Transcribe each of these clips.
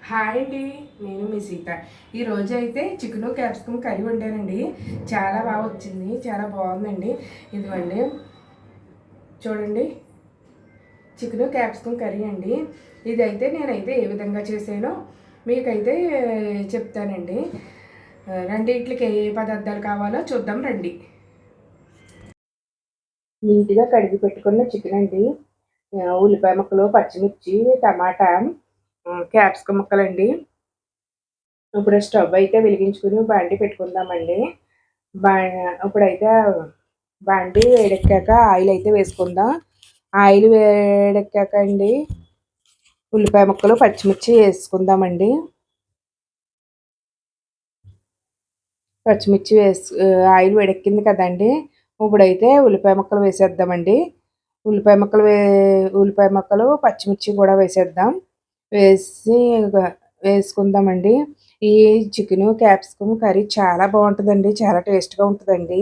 Hi అండి. నేను మీ సీత. ఈరోజు అయితే చికెను క్యాప్సికమ్ కర్రీ వండానండి. చాలా బాగా వచ్చింది, చాలా బాగుందండి. ఇదిగోండి, చూడండి, చికెను క్యాప్సికమ్ కర్రీ అండి. ఇదైతే నేనైతే ఏ విధంగా చేసానో మీకైతే చెప్తానండి. రెండిట్లకి ఏ పదార్థాలు కావాలో చూద్దాం రండి. నీట్గా కడిగి పెట్టుకున్న చికెన్ అండి, ఉల్లిపాయ ముక్కలు, పచ్చిమిర్చి, టమాటా, క్యాప్సికమ్ ముక్కలండి. ఇప్పుడు స్టవ్ అయితే వెలిగించుకుని బాండి పెట్టుకుందామండి. బా ఇప్పుడైతే బాండి వేడెక్కాక ఆయిల్ అయితే వేసుకుందాం. ఆయిల్ వేడెక్కాక అండి ఉల్లిపాయ ముక్కలు, పచ్చిమిర్చి వేసుకుందామండి. పచ్చిమిర్చి ఆయిల్ వేడెక్కింది కదండి. ఇప్పుడైతే ఉల్లిపాయ ముక్కలు వేసేద్దామండి. ఉల్లిపాయ ముక్కలు, పచ్చిమిర్చి కూడా వేసేద్దాం. వేసి వేసుకుందామండి. ఈ చికెను క్యాప్సికమ్ కర్రీ చాలా బాగుంటుందండి. చాలా టేస్ట్గా ఉంటుందండి.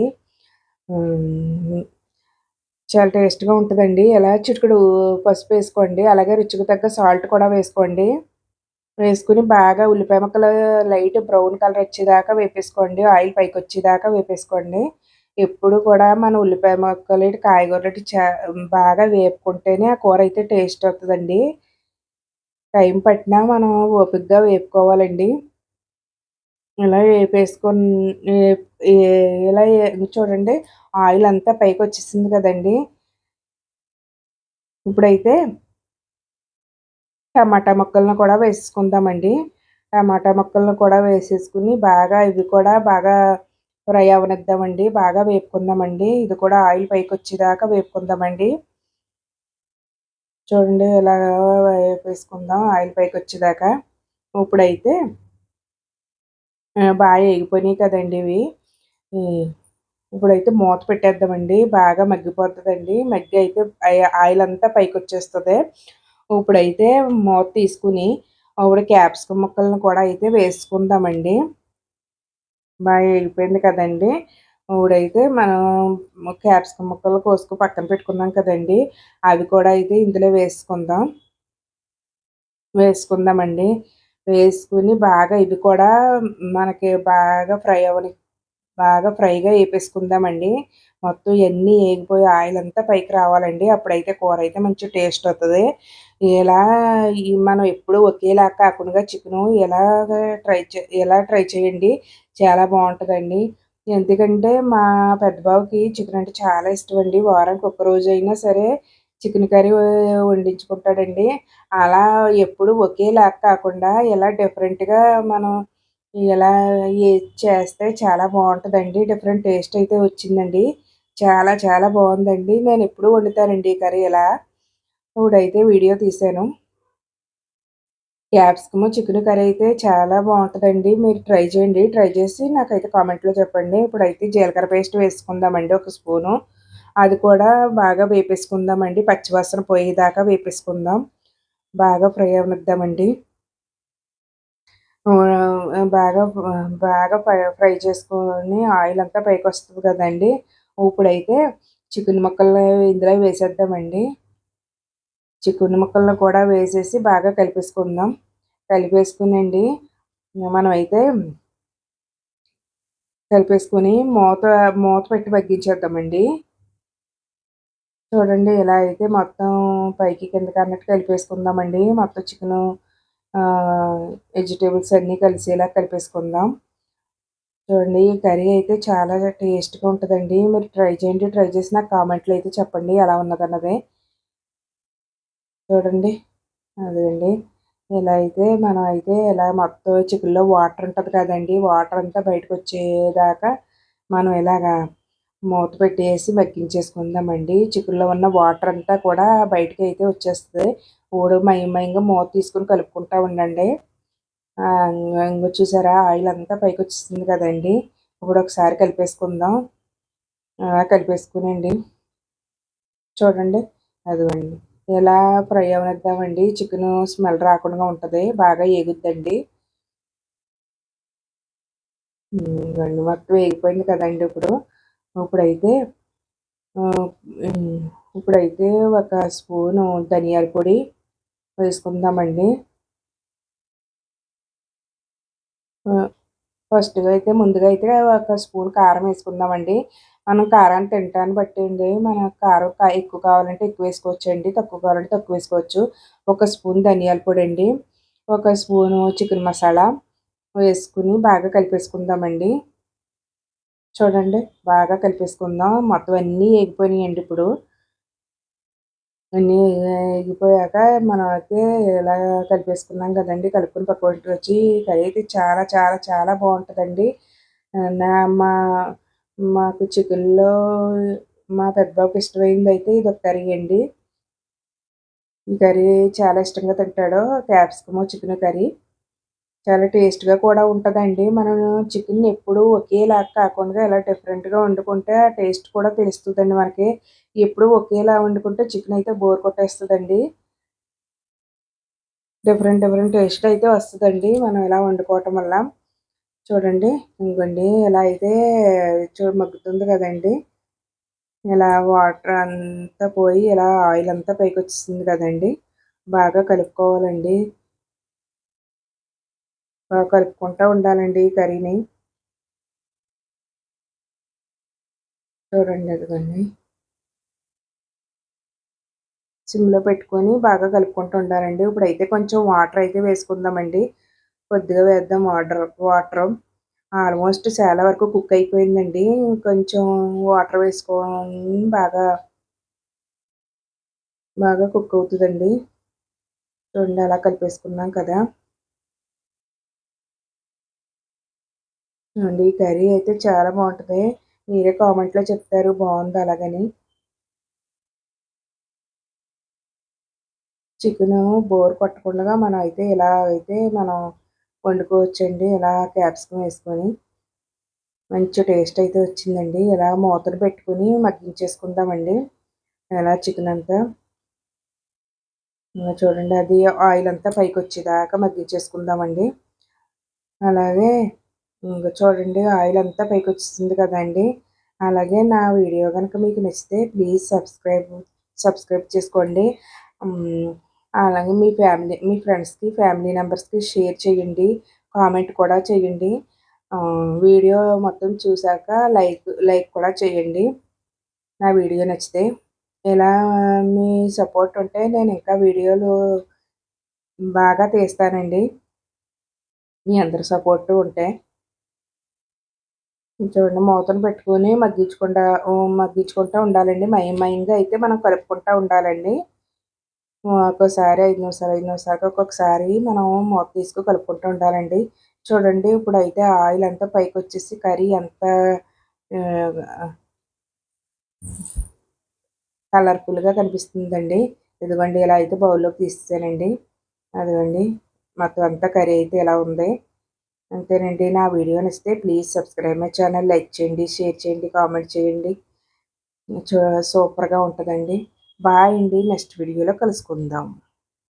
చాలా టేస్ట్గా ఉంటుందండి. ఎలా చిటికెడు పసుపు వేసుకోండి. అలాగే రుచికి తగ్గ సాల్ట్ కూడా వేసుకోండి. వేసుకుని బాగా ఉల్లిపాయ ముక్కలు లైట్ బ్రౌన్ కలర్ వచ్చేదాకా వేపేసుకోండి. ఆయిల్ పైకి వచ్చేదాకా వేపేసుకోండి. ఎప్పుడు కూడా మన ఉల్లిపాయ ముక్కలు కాయగూరలు బాగా వేపుకుంటేనే ఆ కూర అయితే టేస్ట్ వస్తుందండి. టైం పట్టినా మనం ఓపికగా వేపుకోవాలండి. ఇలా వేపేసుకొని ఇలా చూడండి, ఆయిల్ అంతా పైకి వచ్చేసింది కదండి. ఇప్పుడైతే టమాటా ముక్కలను కూడా వేసుకుందామండి. టమాటా ముక్కలను కూడా వేసేసుకుని బాగా ఇవి కూడా బాగా ఫ్రై అవనిద్దామండి. బాగా వేపుకుందామండి. ఇది కూడా ఆయిల్ పైకి వచ్చేదాకా వేపుకుందామండి. చూడండి, ఇలా వేపేసుకుందాం ఆయిల్ పైకి వచ్చేదాకా. ఇప్పుడైతే బాగా ఎగిపోయినాయి కదండి ఇవి. ఇప్పుడైతే మూత పెట్టేద్దామండి. బాగా మగ్గిపోతుందండి. మగ్గి అయితే ఆయిల్ అంతా పైకి వచ్చేస్తుంది. ఇప్పుడైతే మూత తీసుకుని ఇప్పుడు క్యాప్సికమ్ ముక్కలను కూడా అయితే వేసుకుందామండి. బాగా ఎగిపోయింది కదండి. ఇప్పుడైతే మనం క్యాప్సికమ్ ముక్కలు కోసుకు పక్కన పెట్టుకున్నాం కదండి, అవి కూడా అయితే ఇందులో వేసుకుందామండి. వేసుకుని బాగా ఇవి కూడా మనకి బాగా ఫ్రైగా వేపేసుకుందామండి. మొత్తం ఇవన్నీ వేగిపోయి ఆయిల్ అంతా పైకి రావాలండి. అప్పుడైతే కూర అయితే మంచి టేస్ట్ వస్తుంది. ఇలా మనం ఎప్పుడు ఒకేలా కాకుండా చికెను ఎలా ట్రై చేయండి. చాలా బాగుంటుందండి. ఎందుకంటే మా పెద్ద బాబుకి చికెన్ అంటే చాలా ఇష్టం అండి. వారానికి ఒక్క రోజు అయినా సరే చికెన్ కర్రీ వండించుకుంటాడండి. అలా ఎప్పుడు ఒకేలా కాకుండా ఇలా డిఫరెంట్గా మనం ఇలా చేస్తే చాలా బాగుంటుందండి. డిఫరెంట్ టేస్ట్ అయితే వచ్చిందండి. చాలా చాలా బాగుందండి. నేను ఎప్పుడు వండుతానండి ఈ కర్రీ ఇలా. ఇప్పుడైతే వీడియో తీశాను. క్యాప్సికమ్ చికెన్ కర్రీ అయితే చాలా బాగుంటుందండి. మీరు ట్రై చేయండి. ట్రై చేసి నాకైతే కామెంట్లో చెప్పండి. ఇప్పుడైతే జీలకర్ర పేస్ట్ వేసుకుందామండి, ఒక స్పూను. అది కూడా బాగా వేపేసుకుందామండి. పచ్చివాసన పోయేదాకా వేపేసుకుందాం. బాగా ఫ్రై అవనిద్దామండి. బాగా బాగా ఫ్రై చేసుకొని ఆయిల్ అంతా పైకి వస్తుంది కదండి. ఇప్పుడైతే చికెన్ ముక్కలు ఇందులో వేసేద్దామండి. చికెన్ ముక్కలను కూడా వేసేసి బాగా కలిపేసుకుందాం. కలిపేసుకునండి మనమైతే కలిపేసుకుని మూత పెట్టి మగ్గించేద్దామండి. చూడండి, ఇలా అయితే మొత్తం పైకి కిందకి అన్నట్టు కలిపేసుకుందామండి. మొత్తం చికెను వెజిటేబుల్స్ అన్నీ కలిసేలా కలిపేసుకుందాం. చూడండి, ఈ కర్రీ అయితే చాలా టేస్ట్గా ఉంటుందండి. మీరు ట్రై చేయండి. ట్రై చేసి నాకు కామెంట్లో అయితే చెప్పండి ఎలా ఉన్నదన్నది. చూడండి, అదండి, ఇలా అయితే మనం అయితే ఇలా మొత్తం చికెన్లో వాటర్ ఉంటుంది కదండి, వాటర్ అంతా బయటకు వచ్చేదాకా మనం ఇలాగా మూత పెట్టేసి మగ్గించేసుకుందామండి. చికెన్లో ఉన్న వాటర్ అంతా కూడా బయటకి అయితే వచ్చేస్తుంది. మయంగా మూత తీసుకుని కలుపుకుంటూ ఉండండి. ఇంకో చూసారా, ఆయిల్ అంతా పైకి వచ్చేస్తుంది కదండి. ఇప్పుడు ఒకసారి కలిపేసుకుందాం. కలిపేసుకునండి. చూడండి, అదిగోండి, ఇలా ఫ్రై అవనిద్దామండి. చికెన్ స్మెల్ రాకుండా ఉంటుంది. బాగా ఏగుద్దండి. ఇవ్వండి, మొత్తం వేగిపోయింది కదండి. ఇప్పుడైతే ఆ, ఉమ్, ఇప్పుడైతే ఒక స్పూను ధనియాల పొడి వేసుకుందామండి. ముందుగా అయితే ఒక స్పూన్ కారం వేసుకుందామండి. మనం కారాన్ని తినటాన్ని బట్టి అండి మన కారం ఎక్కువ కావాలంటే ఎక్కువ వేసుకోవచ్చండి. తక్కువ కావాలంటే తక్కువ వేసుకోవచ్చు. ఒక స్పూన్ ధనియాల పొడి అండి. ఒక స్పూను చికెన్ మసాలా వేసుకొని బాగా కలిపేసుకుందామండి. చూడండి బాగా కలిపేసుకుందాం. మొత్తం అన్నీ ఎగిపోయినాయండి ఇప్పుడు. అన్నీ ఎగిపోయాక మనం అయితే ఇలా కలిపేసుకున్నాం కదండీ! కలుపుకొని పక్కన పెట్టుకొచ్చి కర్రీ అయితే చాలా చాలా చాలా బావుంటదండి. ఆహ్, నా మా మాకు చికెన్‌లో మా పెద్ద బాబుకి ఇష్టమైందయితే ఇదొక కర్రీ అండి. ఈ కర్రీ చాలా ఇష్టంగా తింటాడు. Capsicum chicken curry. చాలా టేస్ట్‌గా కూడా ఉంటదండి. మనం చికెన్‌ని ఎప్పుడూ ఒకేలాగా కాకుండా ఇలా డిఫరెంట్‌గా వండుకుంటే ఆ టేస్ట్ కూడా తెలుస్తదండి మనకి. ఎప్పుడూ ఒకేలా వండుకుంటే చికెన్ అయితే బోర్ కొట్టేస్తదండి. డిఫరెంట్ టేస్ట్ అయితే వస్తదండి. మనం ఇలా వండుకోవటం వల్ల. చూడండి ఇదిగోండి ఇలా అయితే మగ్గుతుంది కదండీ! ఇలా వాటర్ అంతా పోయి ఇలా ఆయిల్ అంతా పైకొచ్చేసింది కదండీ! బాగా కలుపుకోవాలండి. బాగా కలుపుకుంటా ఉండాలండి ఈ కర్రీని. చూడండి అదిగోండి. సిమ్‌లో పెట్టుకొని బాగా కలుపుకుంటూ ఉండాలండి. ఇప్పుడైతే కొంచెం వాటర్ అయితే వేసుకుందామండి. కొద్దిగా వేద్దాం వాటరు. ఆల్మోస్ట్ చాలా వరకు కుక్ అయిపోయిందండి. కొంచెం వాటర్ వేసుకొని బాగా కుక్ అవుతదండి. చూడండి అలా కలిపేసుకున్నాం కదా! ఈ కర్రీ అయితే చాలా బావుంటది. మీరే కామెంట్‌లో చెప్తారు బావుందా అలాగని. చికెను బోర్ కొట్టకుండా మనం అయితే ఇలా అయితే మనం వండుకోవచ్చండి. ఇలా క్యాప్సికమ్ వేసుకొని. మంచి టేస్ట్ అయితే వచ్చిందండి. ఇలా మూతను పెట్టుకొని మగ్గించేసుకుందామండి. ఇలా చికెనంతా చూడండి అది ఆయిల్ అంతా పైకొచ్చేదాకా మగ్గించేసుకుందామండి. అలాగే చూడండి ఆయిల్ అంతా పైకొచ్చేసింది కదండీ! అలాగే నా వీడియో గనుక మీకు నచ్చితే ప్లీజ్ సబ్స్క్రైబ్ చేసుకోండి. హ్మ్. అలాగే మీ ఫ్రెండ్స్‌కి, ఫ్యామిలీ మెంబర్స్‌కి షేర్ చేయండి. కామెంట్ కూడా చేయండి. వీడియో మొత్తం చూసాక లైక్ కూడా చేయండి. నా వీడియో నచ్చితే. ఇలా మీ సపోర్ట్ ఉంటే నేను ఇంకా వీడియోలు బాగా తీస్తానండి. మీ అందరి సపోర్టు ఉంటే. చూడండి మూతను పెట్టుకొని మగ్గించుకుంటా ఉండాలండి. మయంగా అయితే మనం కలుపుకుంటా ఉండాలండి. ఒక్కోసారి 5 నిమిషాలు, 5 నిమిషాలకి ఒక్కొక్కసారి మనం మూత తీసుకొని కలుపుకుంటూ ఉండాలండి. చూడండి ఇప్పుడైతే ఆయిల్ అంతా పైకొచ్చేసి కర్రీ ఎంత ఆహ్, కలర్‌ఫుల్‌గా కనిపిస్తుందండి. ఇదిగోండి ఇలా అయితే బౌల్‌లోకి తీసేసానండి. అదిగోండి మొత్తం అంతా కర్రీ అయితే ఇలా ఉంది. అంతేనండి. నా వీడియో నచ్చితే please subscribe my channel. Like చేయండి, షేర్ చేయండి, కామెంట్ చేయండి. సూపర్‌గా ఉంటదండి. బాయ్ అండి. నెక్స్ట్ వీడియోలో కలుసుకుందాం.